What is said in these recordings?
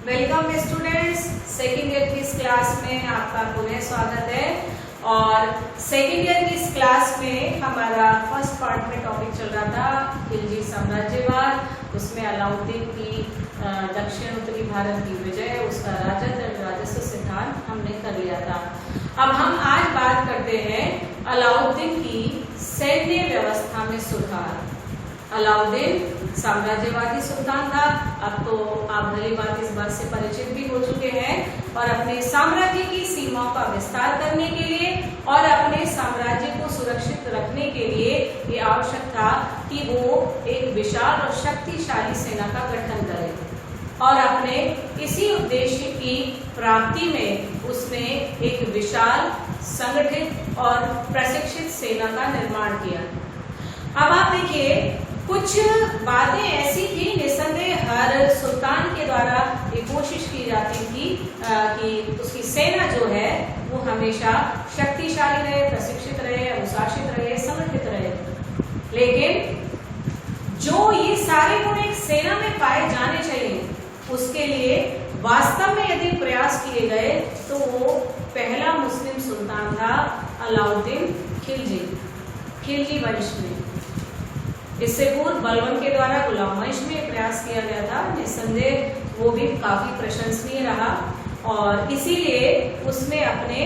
Welcome students, second year की इस class में आपका पुनः स्वागत है। और सेकेंड ईयर की इस क्लास में हमारा फर्स्ट पार्ट में टॉपिक चल रहा था खिलजी साम्राज्यवाद। उसमें अलाउद्दीन की दक्षिण उत्तरी भारत की विजय, उसका राजस्व सिद्धांत हमने कर लिया था। अब हम आज बात करते हैं अलाउद्दीन की सैन्य व्यवस्था में सुधार। अलाउद्दीन साम्राज्यवादी सुल्तान था। अब तो आप भली बात इस बात से परिचित भी हो चुके हैं। और अपने साम्राज्य की सीमाओं का विस्तार करने के लिए और अपने साम्राज्य को सुरक्षित रखने के लिए ये आवश्यक था कि वो एक विशाल और शक्तिशाली सेना का गठन करे। और अपने इसी उद्देश्य की प्राप्ति में उसने एक विशाल, संगठित और प्रशिक्षित सेना का निर्माण किया। अब आप देखिए, कुछ बातें ऐसी थी, निसंदेह हर सुल्तान के द्वारा ये कोशिश की जाती थी कि उसकी सेना जो है वो हमेशा शक्तिशाली रहे, प्रशिक्षित रहे, अनुशासित रहे, संगठित रहे। लेकिन जो ये सारे गुण एक सेना में पाए जाने चाहिए, उसके लिए वास्तव में यदि प्रयास किए गए तो वो पहला मुस्लिम सुल्तान था अलाउद्दीन खिलजी वंश में। इससे पूर्व बलबन के द्वारा गुलाम वंश में प्रयास किया गया था। निसंदेह वो भी काफी प्रशंसनीय रहा और इसीलिए उसने अपने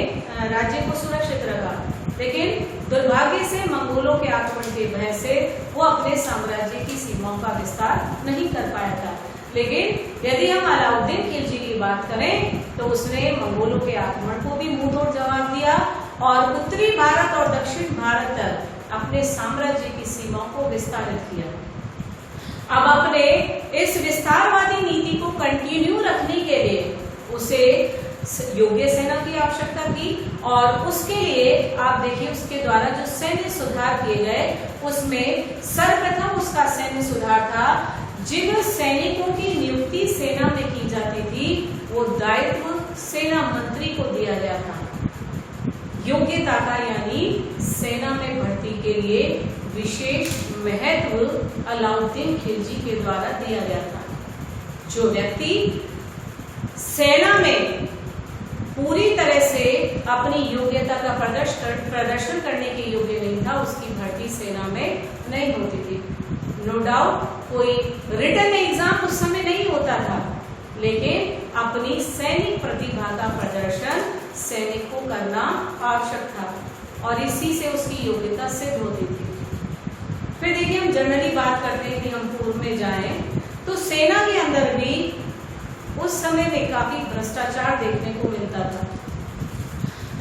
राज्य को सुरक्षित रखा। लेकिन दुर्भाग्य से मंगोलों के आक्रमण के भय से वो अपने साम्राज्य की सीमाओं का विस्तार नहीं कर पाया था। लेकिन यदि हम अलाउद्दीन खिलजी की बात करें तो उसने मंगोलों के आक्रमण को भी मुंहतोड़ जवाब दिया और उत्तरी भारत और दक्षिण भारत तक अपने साम्राज्य की सीमाओं को विस्तारित किया। अब अपने इस विस्तारवादी नीति को कंटिन्यू रखने के लिए उसे योग्य सेना की आवश्यकता थी। और उसके लिए आप देखिए, उसके द्वारा जो सैन्य सुधार किए गए उसमें सर्वप्रथम उसका सैन्य सुधार था, जिन सैनिकों की नियुक्ति सेना में की जाती थी वो दायित्व सेना मंत्री को दिया गया था। योग्यता का, यानी सेना में भर्ती के लिए विशेष महत्व अलाउद्दीन खिलजी के द्वारा दिया गया था। जो व्यक्ति सेना में पूरी तरह से अपनी योग्यता का प्रदर्शन करने के योग्य नहीं था, उसकी भर्ती सेना में नहीं होती थी। नो डाउट कोई रिटन एग्जाम उस समय नहीं होता था, लेकिन अपनी सैनिक प्रतिभा का प्रदर्शन सैनिक को करना आवश्यक था और इसी से उसकी योग्यता सिद्ध होती थी। फिर देखिए, हम जनरली बात करते हैं कि हम पूर्व में जाएं तो सेना के अंदर भी उस समय में काफी भ्रष्टाचार देखने को मिलता था।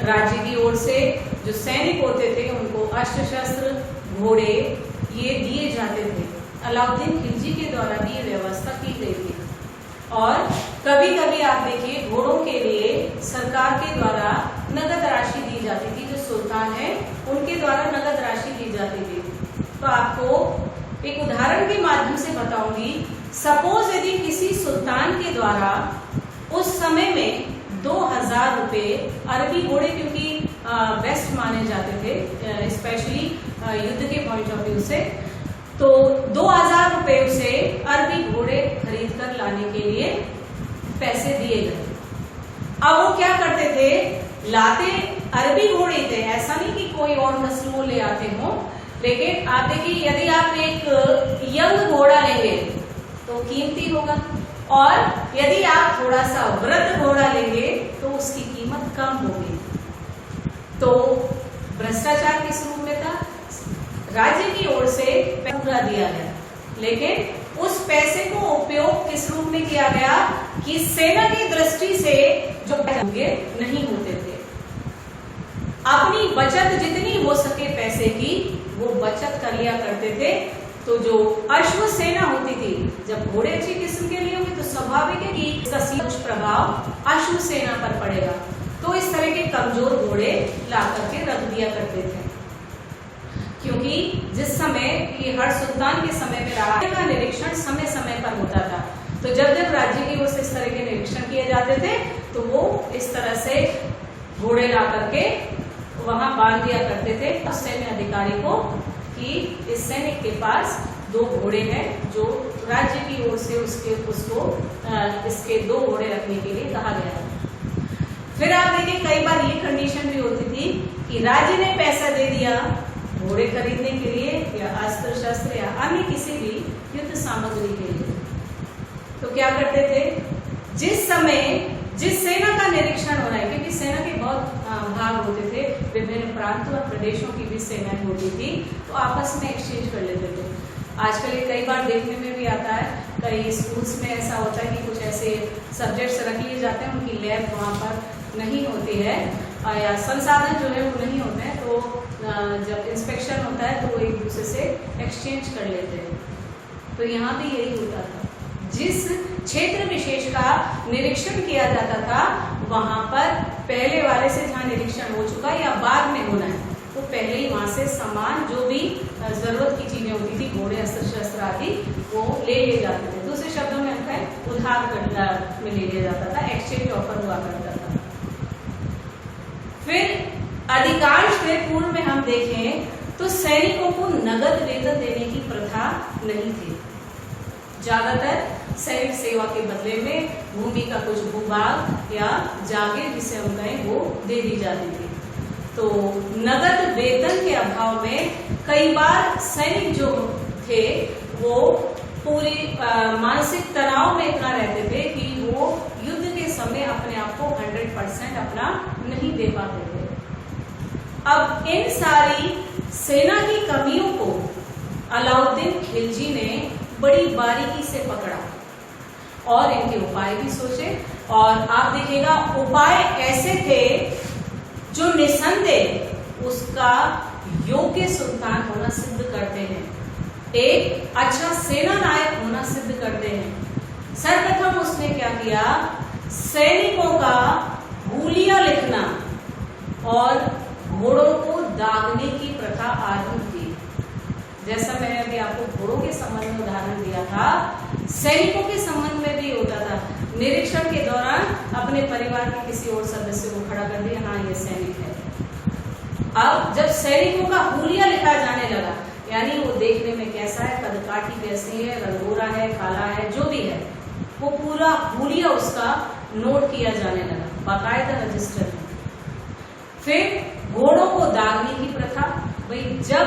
राज्य की ओर से जो सैनिक होते थे उनको अस्त्र शस्त्र, घोड़े ये दिए जाते थे। अलाउद्दीन खिलजी के द्वारा भी ये व्यवस्था की गई थी। और कभी कभी आप देखिए, घोड़ों के लिए सरकार के द्वारा नगद राशि दी जाती थी। जो सुल्तान है उनके द्वारा नगद राशि दी जाती थी। तो आपको एक उदाहरण के माध्यम से बताऊंगी। सपोज यदि किसी सुल्तान के द्वारा उस समय में 2000 रुपए अरबी घोड़े, क्योंकि बेस्ट माने जाते थे स्पेशली युद्ध के पॉइंट ऑफ व्यू से, तो 2000 रुपए उसे अरबी घोड़े खरीद कर लाने के लिए पैसे दिए गए। अब वो क्या करते थे, लाते अरबी घोड़े थे, ऐसा नहीं कि कोई और नस्ल वो ले आते हो। लेकिन आप देखिए, यदि आप एक यंग घोड़ा लेंगे तो कीमती होगा, और यदि आप थोड़ा सा वृद्ध घोड़ा लेंगे तो उसकी कीमत कम होगी। तो भ्रष्टाचार किस रूप में था, राज्य की ओर से पूरा दिया गया, लेकिन उस पैसे को उपयोग किस रूप में किया गया कि सेना की दृष्टि से जो नहीं होते थे, अपनी बचत जितनी हो सके पैसे की वो बचत कर लिया करते थे। तो जो अश्व सेना होती थी, जब घोड़े अच्छी किस्म के लिए होंगे तो स्वाभाविक है कि इसका सीधा प्रभाव अश्व सेना पर पड़ेगा। तो इस तरह के कमजोर घोड़े ला करके रख दिया करते थे, क्योंकि जिस समय ये हर सुल्तान के समय में रहा का निरीक्षण समय समय पर होता था। तो जब जब राज्य की ओर से इस तरह के निरीक्षण किए जाते थे तो वो इस तरह से घोड़े ला करके वहां बांध दिया करते थे उस सैन्य अधिकारी को कि इस सैनिक के पास 2 घोड़े हैं जो राज्य की ओर से उसको इसके 2 घोड़े रखने के लिए कहा गया। फिर आप देखिए कई बार ये कंडीशन भी होती थी कि राज्य ने पैसा दे दिया घोड़े खरीदने के लिए या अस्त्र शस्त्र या अन्य किसी भी युद्ध सामग्री के लिए, तो क्या करते थे, जिस समय जिस सेना का निरीक्षण हो रहा है, क्योंकि सेना के बहुत भाग होते थे, विभिन्न प्रांतों और प्रदेशों की भी सेनाएं होती थी, तो आपस में एक्सचेंज कर लेते थे। आजकल ये कई बार देखने में भी आता है, कई स्कूल्स में ऐसा होता है कि कुछ ऐसे सब्जेक्ट्स रख लिए जाते हैं, उनकी लैब वहाँ पर नहीं होती है या संसाधन जो है वो नहीं होते हैं, तो जब इंस्पेक्शन होता है तो वो एक दूसरे से एक्सचेंज कर लेते हैं। तो यहाँ भी यही होता था, जिस क्षेत्र विशेष का निरीक्षण किया जाता था वहां पर पहले वाले से जहाँ निरीक्षण हो चुका या बाद में होना है, तो पहले ही वहां से सामान जो भी जरूरत की चीजें होती थी, घोड़े अस्त्र शस्त्र आदि, वो ले लिए जाते थे। दूसरे शब्दों में उनका उधार में ले लिया जाता था, एक्सचेंज ऑफर हुआ करता था। फिर अधिकांश पूर्व में हम देखें तो सैनिकों को नगद वेतन देने की प्रथा नहीं थी। ज्यादातर सैनिक सेवा के बदले में भूमि का कुछ भूभाग या जागीर जिसे हम कहें वो दे दी जाती थी। तो नगद वेतन के अभाव में कई बार सैनिक जो थे वो पूरी मानसिक तनाव में इतना रहते थे कि वो युद्ध के समय अपने आप को 100% अपना नहीं दे पाते थे। अब इन सारी सेना की कमियों को अलाउद्दीन खिलजी ने बड़ी बारीकी से पकड़ा और इनके उपाय भी सोचे। और आप देखिएगा उपाय ऐसे थे जो निसंदेह उसका योग्य सुल्तान होना सिद्ध करते हैं, एक अच्छा सेना नायक होना सिद्ध करते हैं। सर्वप्रथम उसने क्या किया, सैनिकों का हुलिया लिखना और घोड़ों को दागने की प्रथा आरंभ की। जैसा मैंने अभी आपको घोड़ों के संबंध में उदाहरण दिया था, सैनिकों के संबंध में भी होता था। निरीक्षण के दौरान अपने परिवार के किसी और सदस्य को खड़ा कर दिया, हाँ ये सैनिक है। अब जब सैनिकों का हुलिया लिखा जाने लगा, यानी वो देखने में कैसा है, कदकाठी कैसी है, रंगोरा है, काला है, जो भी है, वो पूरा हुलिया उसका नोट किया जाने लगा बाकायदा रजिस्टर में। फिर घोड़ों को दागने की प्रथा, भाई जब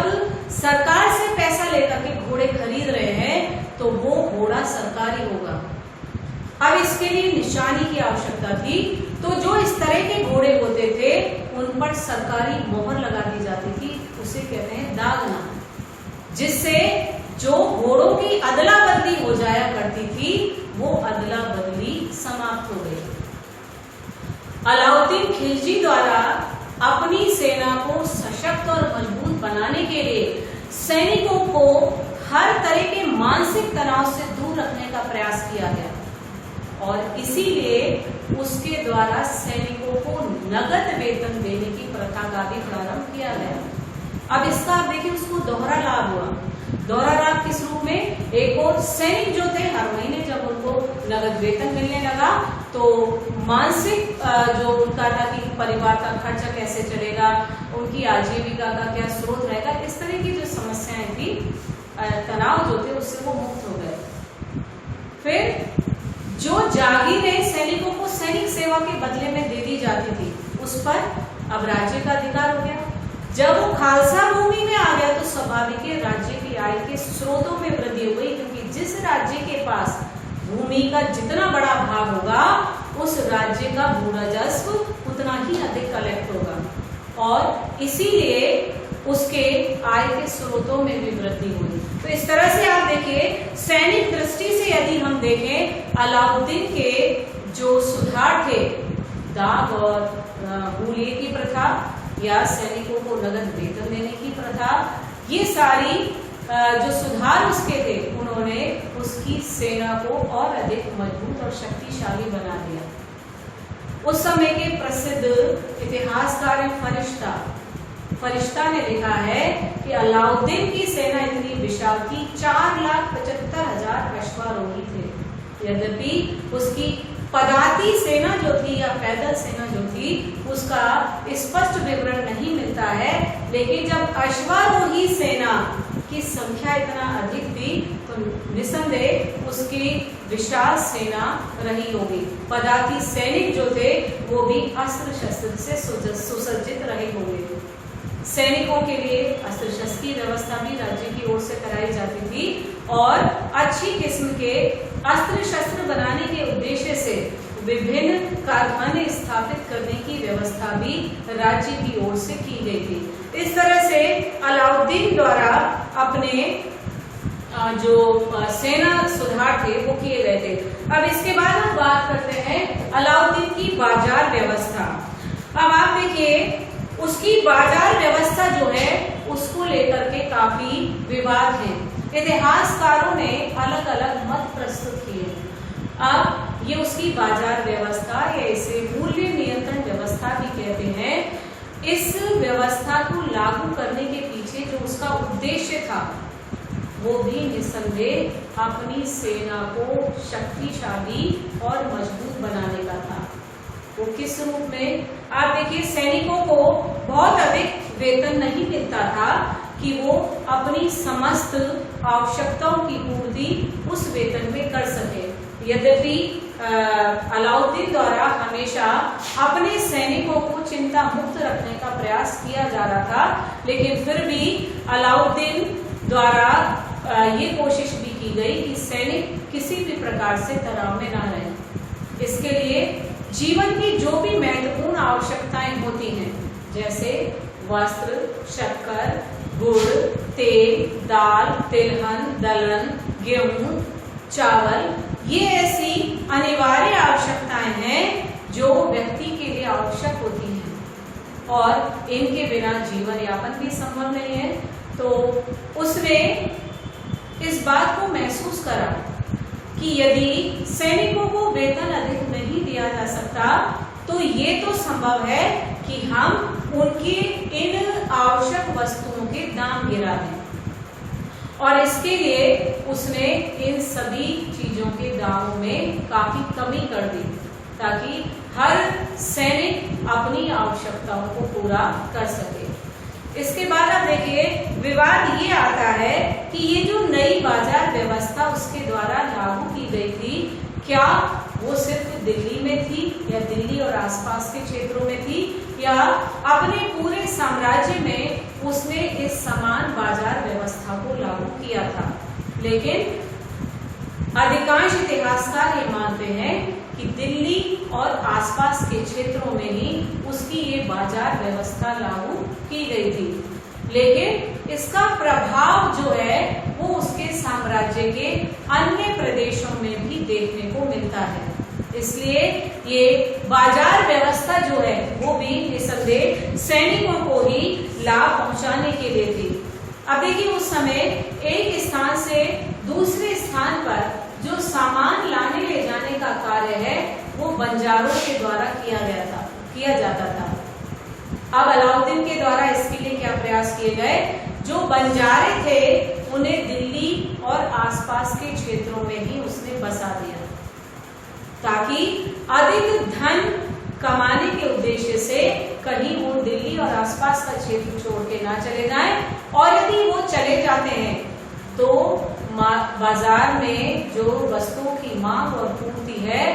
सरकार से पैसा लेकर के घोड़े खरीद रहे हैं तो वो घोड़ा सरकारी होगा। अब इसके लिए निशानी की आवश्यकता थी, तो जो इस तरह के घोड़े होते थे उन पर सरकारी मोहर लगा दी जाती थी, उसे कहते हैं दागना, जिससे जो घोड़ों की अदला बदली हो जाया करती थी वो अदला बदली समाप्त हो गई। अलाउद्दीन खिलजी द्वारा अपनी सेना को सशक्त और मजबूत बनाने के लिए सैनिकों को हर तरह के मानसिक तनाव से दूर रखने का प्रयास किया गया और इसीलिए उसके द्वारा सैनिकों को नगद वेतन देने की प्रथा का भी प्रारंभ किया गया। अब इसका आप देखिए उसको दोहरा लाभ हुआ। दोहरा लाभ किस रूप में, एक और सैनिक जो थे हर महीने जब उनको नगद वेतन मिलने लगा तो मानसिक जो उनका था कि परिवार का खर्चा कैसे चलेगा, उनकी आजीविका का क्या स्रोत रहेगा, इस तरह की जो समस्याएं थी, तनाव जो थे उससे वो मुक्त हो गए। फिर जो जागीरें सैनिकों को सैनिक सेवा के बदले में दे दी जाती थी उस पर अब राज्य का अधिकार हो गया। जब वो खालसा भूमि में आ गया तो स्वाभाविक है राज्य की आय के स्रोतों में वृद्धि हो गई, क्योंकि जिस राज्य के पास भूमि का जितना बड़ा भाग होगा उस राज्य का भू राजस्व उतना ही अधिक कलेक्ट होगा और इसीलिए उसके आय के स्रोतों में भी वृद्धि हुई। तो इस तरह से आप देखिए सैनिक दृष्टि से यदि हम देखें अलाउद्दीन के जो सुधार थे, दाग और हुलिये की प्रथा या सैनिकों को नगद वेतन देने की प्रथा, ये सारी जो सुधार उसके थे उन्होंने उसकी सेना को और अधिक मजबूत और शक्तिशाली बना दिया। उस समय के प्रसिद्ध इतिहासकार फरिश्ता ने लिखा है कि अलाउद्दीन की सेना इतनी विशाल थी, 4,75,000 अश्वारोही थे। यद्यपि उसकी पदाती सेना जो थी या पैदल सेना जो थी उसका स्पष्ट विवरण नहीं मिलता है, लेकिन जब अश्वारोही सेना की संख्या इतना अधिक थी तो तो निसंदेह उसकी विशाल सेना रही होगी। पदाती सैनिक जो थे वो भी अस्त्र शस्त्र से सुसज्जित रहे होंगे। सैनिकों के लिए अस्त्र शस्त्र की व्यवस्था भी राज्य की ओर से कराई जाती थी और अच्छी किस्म के अस्त्र शस्त्र बनाने के उद्देश्य से विभिन्न कारखाने स्थापित करने की व्यवस्था भी राज्य की ओर से की गई थी। इस तरह से अलाउद्दीन द्वारा अपने जो सेना सुधार थे वो किए गए थे। अब इसके बाद हम बात करते हैं अलाउद्दीन की बाजार व्यवस्था। अब आप देखिए उसकी बाजार व्यवस्था जो है उसको लेकर के काफी विवाद है। इतिहासकारों ने अलग अलग मत प्रस्तुत किए। अब ये उसकी बाजार व्यवस्था या इसे मूल्य नियंत्रण व्यवस्था भी कहते हैं। इस व्यवस्था को लागू करने के पीछे जो उसका उद्देश्य था वो भी निसंदेह अपनी सेना को शक्तिशाली और मजबूत बनाने का था। वो किस रूप में? आप देखिए सैनिकों को बहुत अधिक वेतन नहीं मिलता था कि वो अपनी समस्त आवश्यकताओं की पूर्ति उस वेतन में कर सके। यद्यपि अलाउद्दीन द्वारा हमेशा अपने सैनिकों को चिंता मुक्त रखने का प्रयास किया जा रहा था, लेकिन फिर भी अलाउद्दीन द्वारा ये कोशिश भी की गई कि सैनिक किसी भी प्रकार से तनाव में ना रहे। इसके लिए जीवन की जो भी महत्वपूर्ण आवश्यकताएं होती हैं, जैसे वस्त्र, शक्कर, गुड़, तेल, दाल, तिलहन, दलहन, गेहूं, चावल, ये ऐसी अनिवार्य आवश्यकताएं हैं जो व्यक्ति के लिए आवश्यक होती हैं और इनके बिना जीवन यापन भी संभव नहीं है। तो उसने इस बात को महसूस करा कि यदि सैनिकों को वेतन अधिक नहीं दिया जा सकता तो ये तो संभव है कि हम उनके इन आवश्यक वस्तुओं के दाम गिरा दें। और इसके लिए उसने इन सभी चीजों के दामों में काफी कमी कर दी ताकि हर सैनिक अपनी आवश्यकताओं को पूरा कर सके। इसके बाद आप देखिए विवाद ये आता है कि ये जो नई बाजार व्यवस्था उसके द्वारा लागू की गई थी, क्या वो सिर्फ दिल्ली में थी या दिल्ली और आसपास के क्षेत्रों में थी या अपने पूरे साम्राज्य में उसने इस समान बाजार व्यवस्था को लागू किया था। लेकिन अधिकांश इतिहासकार ये मानते हैं कि दिल्ली और आसपास के क्षेत्रों में ही उसकी ये बाजार व्यवस्था लागू की गई थी, लेकिन इसका प्रभाव जो है वो उसके साम्राज्य के अन्य प्रदेशों में भी देखने को मिलता है। इसलिए ये बाजार व्यवस्था जो है वो भी निसंदेह सैनिकों को ही लाभ पहुंचाने के लिए थी। अब देखिए उस समय एक स्थान से दूसरे स्थान पर जो सामान लाने ले जाने का कार्य है वो बंजारों के द्वारा किया जाता था। अब अलाउद्दीन के द्वारा इसके लिए क्या प्रयास किए गए? जो बंजारे थे उन्हें दिल्ली और आसपास के क्षेत्रों में ही उसने बसा दिया ताकि अधिक धन कमाने के उद्देश्य से कहीं वो दिल्ली और आसपास का क्षेत्र छोड़ के ना चले जाएं, और यदि वो चले जाते हैं तो बाजार में जो वस्तुओं की मांग और पूर्ति है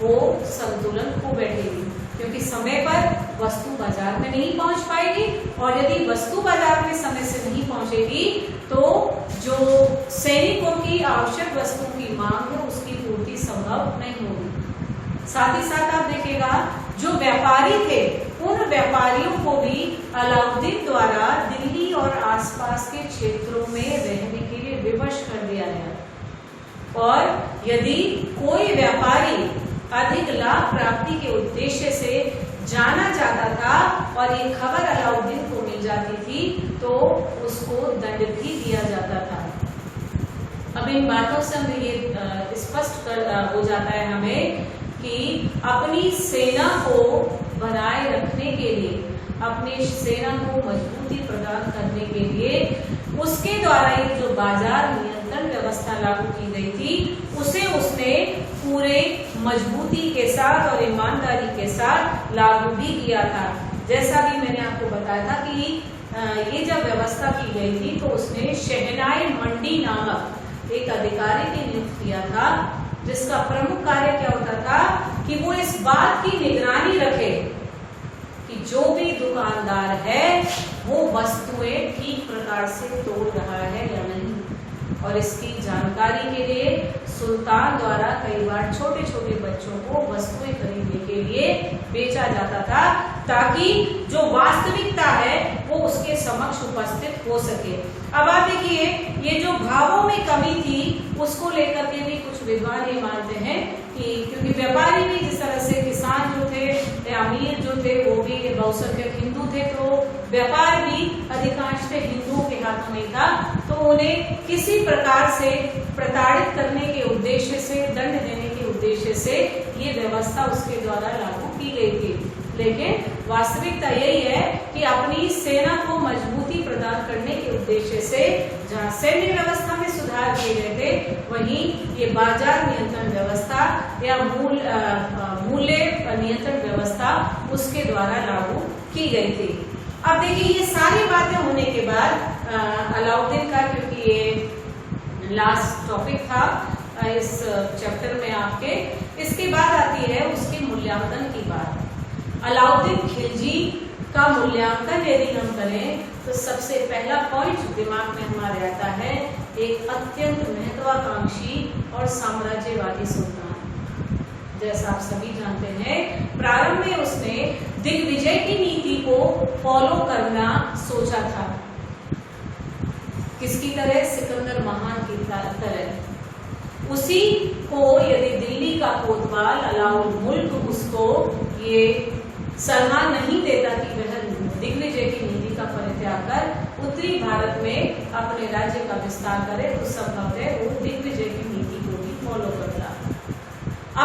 वो संतुलन खो बैठेगी, क्योंकि समय पर वस्तु बाजार में नहीं पहुंच पाएगी, और यदि वस्तु बाजार में समय से नहीं पहुंचेगी तो जो सैनिकों की आवश्यक वस्तुओं की मांग है उसकी पूर्ति संभव नहीं होगी। साथ ही साथ आप देखिएगा जो व्यापारी थे उन व्यापारियों को भी अलाउद्दीन द्वारा दिल्ली और आसपास के क्षेत्रों में रहने के लिए विवश कर दिया गया, और यदि कोई व्यापारी अधिक लाभ प्राप्ति के उद्देश्य से जाना चाहता था और ये खबर अलाउद्दीन को मिल जाती थी तो उसको दंड भी दिया जाता था। अब इन बातों से हमें ये स्पष्ट हो जाता है हमें कि अपनी सेना को बनाए रखने के लिए, अपनी सेना को मजबूती प्रदान करने के लिए उसके द्वारा ये जो बाजार नियंत्रण व्यवस्था लागू की गई थी उसे उसने पूरे मजबूती के साथ और ईमानदारी के साथ लागू भी किया था। जैसा भी मैंने आपको बताया था कि ये जब व्यवस्था की गई थी तो उसने शहनाई मंडी नामक एक अधिकारी की नियुक्त किया था, जिसका प्रमुख कार्य क्या होता था कि वो इस बात की निगरानी रखे कि जो भी दुकानदार है वो वस्तुएं ठीक प्रकार से तोड़ रहा है या नहीं। और इसकी जानकारी के लिए सुल्तान द्वारा कई बार छोटे छोटे बच्चों को वस्तुएं खरीदने के लिए बेचा जाता था, ताकि जो वास्तविकता है वो उसके समक्ष उपस्थित हो सके। अब आप देखिए, ये जो भावों में कमी थी उसको लेकर के भी कुछ विद्वान ये मानते हैं कि क्योंकि व्यापारी भी जिस तरह से किसान जो थे या अमीर जो थे वो भी बहुसंख्यक हिंदू थे, तो व्यापार भी अधिकांशतः हिंदुओं के हाथों में था, तो उन्हें किसी प्रकार से प्रताड़ित करने के उद्देश्य से, दंड देने के उद्देश्य से ये व्यवस्था उसके द्वारा लागू की गई थी। लेकिन वास्तविकता यही है कि अपनी सेना को मजबूती प्रदान करने के उद्देश्य से जहां सैन्य व्यवस्था में सुधार किए गए थे, वहीं ये बाजार नियंत्रण व्यवस्था या मूल्य नियंत्रण व्यवस्था उसके द्वारा लागू की गई थी। अब देखिए, ये सारी बातें होने के बाद अलाउद्दीन का, क्योंकि ये लास्ट टॉपिक था इस चैप्टर में आपके, इसके बाद आती है उसके मूल्यांकन की बात। अलाउद्दीन खिलजी का मूल्यांकन यदि हम करें तो सबसे पहला पॉइंट दिमाग में हमारे आता है, एक अत्यंत महत्वाकांक्षी और साम्राज्यवादी सुल्तान। जैसा आप सभी जानते हैं, प्रारंभ में उसने दिग्विजय की नीति को फॉलो करना सोचा था। किसकी तरह? सिकंदर महान की तरह। उसी को यदि दिल्ली का कोतवाल अलाउल मुल्क उसको ये सलाह नहीं देता कि वह दिग्विजय की नीति का परित्याग कर उत्तरी भारत में अपने राज्य का विस्तार करे, तो संभवतः वो दिग्विजय की नीति को भी फॉलो करता।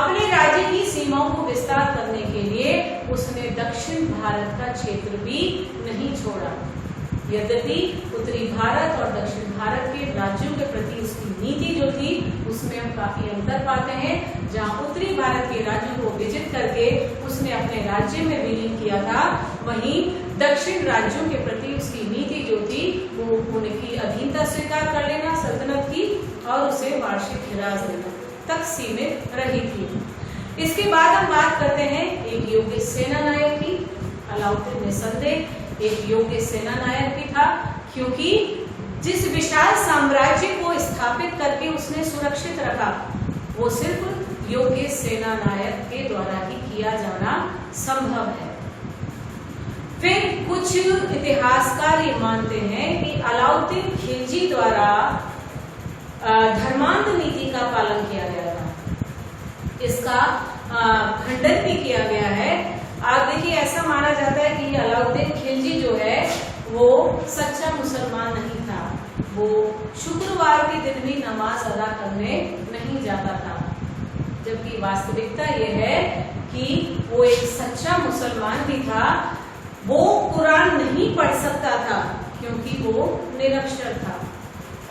अपने राज्य की सीमाओं को विस्तार करने के लिए उसने दक्षिण भारत का क्षेत्र भी नहीं छोड़ा। यद्यपि उत्तरी भारत और दक्षिण भारत के राज्यों के प्रति उसकी नीति जो थी उसमें हम काफी अंतर पाते हैं। जहां उत्तरी भारत के राज्यों को विजित करके उसने अपने राज्य में विलीन किया था, वहीं दक्षिण राज्यों के प्रति उसकी नीति जो थी वो उनकी अधीनता स्वीकार कर लेना सल्तनत की और उसे वार्षिक खिराज देना तक सीमित रही थी। इसके बाद हम बात करते हैं एक योग्य सेना नायक की। अलाउद्दीन निसंदेह एक योग्य सेना नायक भी था, क्योंकि जिस विशाल साम्राज्य को स्थापित करके उसने सुरक्षित रखा वो सिर्फ योग्य सेना नायक के द्वारा ही किया जाना संभव है। फिर कुछ इतिहासकार ये मानते हैं कि अलाउद्दीन खिलजी द्वारा धर्मांध नीति का पालन किया गया था। इसका खंडन भी किया गया है। आप देखिए, ऐसा माना जाता है कि अलाउद्दीन खिलजी जो है वो सच्चा मुसलमान नहीं था। वो शुक्रवार के दिन भी नमाज अदा करने नहीं जाता था, जबकि वास्तविकता ये है कि वो एक सच्चा मुसलमान भी था। वो कुरान नहीं पढ़ सकता था क्योंकि वो निरक्षर था,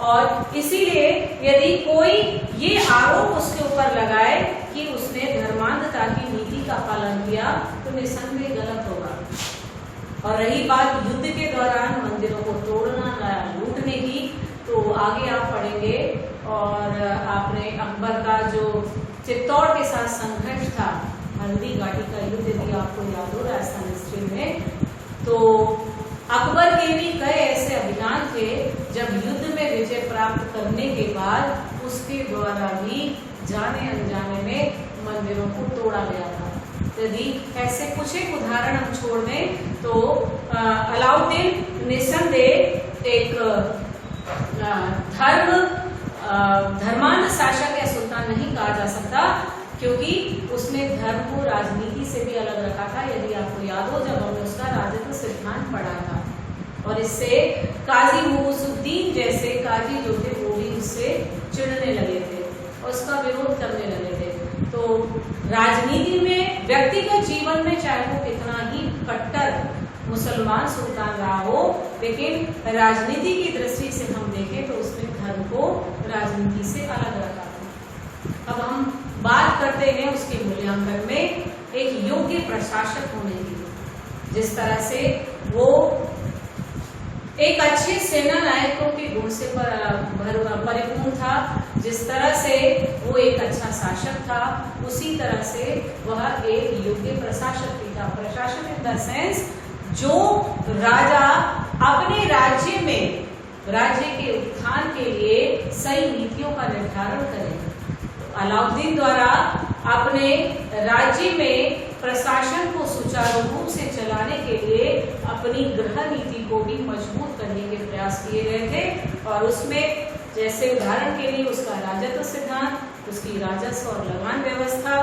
और इसीलिए यदि कोई ये आरोप उसके ऊपर लगाए कि उसने धर्मांधता की नीति का पालन किया तो निसंदेह गलत होगा। और रही बात युद्ध के दौरान मंदिरों को तोड़ना या लूटने की, तो आगे आप पढ़ेंगे और आपने अकबर का जो चित्तौड़ के साथ संघर्ष था, हल्दी घाटी का युद्ध, यदि आपको याद हो राजस्थान हिस्ट्री में, तो अकबर के भी कई ऐसे अभियान थे जब युद्ध में विजय प्राप्त करने के बाद उसके द्वारा भी जाने अनजाने में मंदिरों को तोड़ा गया था। यदि ऐसे कुछ एक उदाहरण हम छोड़ दें तो अलाउद्दीन निसंदेह एक धर्मांध शासक या सुल्तान नहीं कहा जा सकता, क्योंकि उसने धर्म को राजनीति से भी अलग रखा था। यदि आपको याद हो, जब हमने उसका राजनीतिक सिद्धांत पढ़ा था, और इससे काजी मुगुसुद्दीन जैसे काजी जो थे वो भी उससे चिढ़ने लगे थे और उसका विरोध करने लगे थे। तो राजनीति में, व्यक्तिगत जीवन में चाहे वो कितना ही कट्टर मुसलमान सुल्तान रहा हो, लेकिन राजनीति की दृष्टि से हम देखें तो उसने धर्म को राजनीति से अलग रखा था। अब हम बात करते हैं उसके मूल्यांकन में एक योग्य प्रशासक होने की। जिस तरह से वो एक अच्छे सेना नायकों के गुण से परिपूर्ण था। जिस तरह से वो एक अच्छा शासक था, उसी तरह से वह एक योग्य प्रशासक भी था। प्रशासक इन द सेंस जो राजा अपने राज्य में राज्य के उत्थान के लिए सही नीतियों का निर्धारण करे। अलाउद्दीन द्वारा अपने राज्य में प्रशासन को सुचारू रूप से चलाने के लिए अपनी गृह नीति को भी मजबूत करने के प्रयास किए गए थे। और उसमें जैसे उदाहरण के लिए उसका राजस्व सिद्धांत, उसकी राजस्व और लगान व्यवस्था,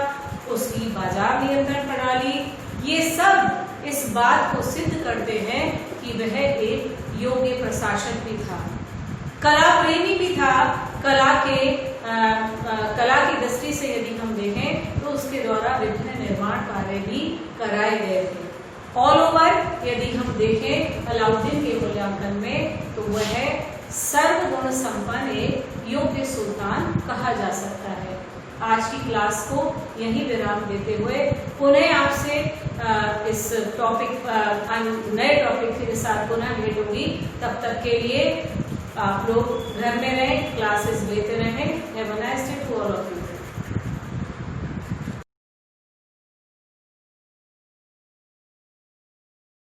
उसकी बाजार नियंत्रण प्रणाली, ये सब इस बात को सिद्ध करते हैं कि वह एक योग्य प्रशासक भी था, कला प्रेमी भी था। कला की दृष्टि से यदि हम देखें तो उसके द्वारा विभिन्न निर्माण कार्य भी कराए गए थे। ऑल ओवर यदि हम देखें अलाउद्दीन के मूल्यांकन में तो वह सर्वगुण संपन्न एक योग्य सुल्तान कहा जा सकता है। आज की क्लास को यही विराम देते हुए पुनः आपसे इस टॉपिक नए टॉपिक के साथ पुनः भेंट होगी। तब तक के लिए आप लोग घर में रहें।